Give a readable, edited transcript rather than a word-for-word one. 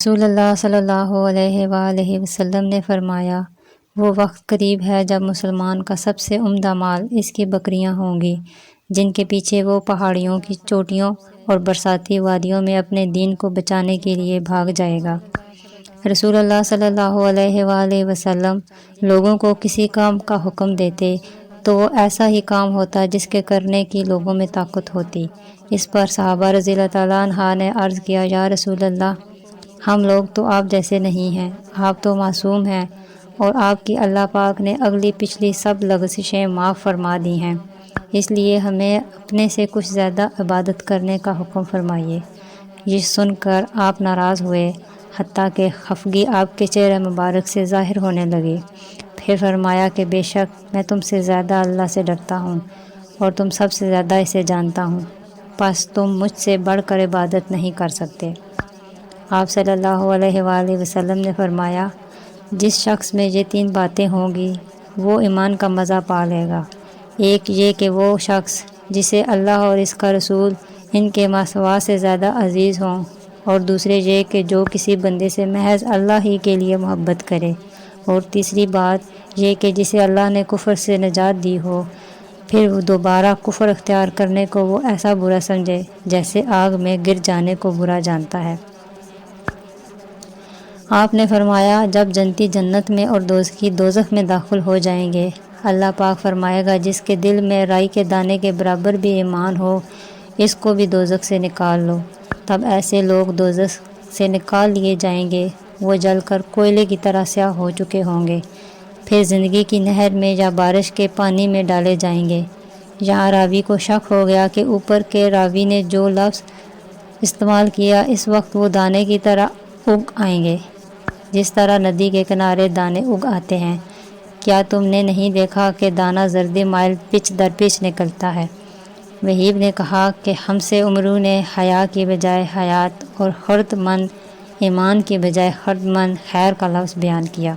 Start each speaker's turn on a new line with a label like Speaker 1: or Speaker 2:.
Speaker 1: رسول اللہ صلی اللہ علیہ وآلہ وسلم نے فرمایا، وہ وقت قریب ہے جب مسلمان کا سب سے عمدہ مال اس کی بکریاں ہوں گی، جن کے پیچھے وہ پہاڑیوں کی چوٹیوں اور برساتی وادیوں میں اپنے دین کو بچانے کے لیے بھاگ جائے گا۔ رسول اللہ صلی اللہ علیہ وآلہ وسلم لوگوں کو کسی کام کا حکم دیتے تو وہ ایسا ہی کام ہوتا جس کے کرنے کی لوگوں میں طاقت ہوتی۔ اس پر صحابہ رضی اللہ تعالیٰ عنہ نے عرض کیا، یا رسول اللہ، ہم لوگ تو آپ جیسے نہیں ہیں، آپ تو معصوم ہیں اور آپ کی اللہ پاک نے اگلی پچھلی سب لغزشیں معاف فرما دی ہیں، اس لیے ہمیں اپنے سے کچھ زیادہ عبادت کرنے کا حکم فرمائیے۔ یہ سن کر آپ ناراض ہوئے، حتیٰ کہ خفگی آپ کے چہرے مبارک سے ظاہر ہونے لگی۔ پھر فرمایا کہ بے شک میں تم سے زیادہ اللہ سے ڈرتا ہوں اور تم سب سے زیادہ اسے جانتا ہوں، پس تم مجھ سے بڑھ کر عبادت نہیں کر سکتے۔ آپ صلی اللہ علیہ وآلہ وسلم نے فرمایا، جس شخص میں یہ 3 باتیں ہوں گی وہ ایمان کا مزہ پا لے گا۔ ایک یہ کہ وہ شخص جسے اللہ اور اس کا رسول ان کے ماسوا سے زیادہ عزیز ہوں، اور دوسرے یہ کہ جو کسی بندے سے محض اللہ ہی کے لیے محبت کرے، اور تیسری بات یہ کہ جسے اللہ نے کفر سے نجات دی ہو، پھر وہ دوبارہ کفر اختیار کرنے کو وہ ایسا برا سمجھے جیسے آگ میں گر جانے کو برا جانتا ہے۔ آپ نے فرمایا، جب جنتی جنت میں اور دوزخی دوزخ میں داخل ہو جائیں گے، اللہ پاک فرمائے گا، جس کے دل میں رائی کے دانے کے برابر بھی ایمان ہو، اس کو بھی دوزخ سے نکال لو۔ تب ایسے لوگ دوزخ سے نکال لیے جائیں گے، وہ جل کر کوئلے کی طرح سیاہ ہو چکے ہوں گے، پھر زندگی کی نہر میں یا بارش کے پانی میں ڈالے جائیں گے۔ یہاں راوی کو شک ہو گیا کہ اوپر کے راوی نے جو لفظ استعمال کیا، اس وقت وہ دانے کی طرح اگ آئیں گے، جس طرح ندی کے کنارے دانے اگ آتے ہیں۔ کیا تم نے نہیں دیکھا کہ دانہ زردی مائل پچ در پچ نکلتا ہے؟ وہیب نے کہا کہ ہم سے عمرو نے حیا کی بجائے حیات اور خرد مند ایمان کی بجائے خرد مند خیر کا لفظ بیان کیا۔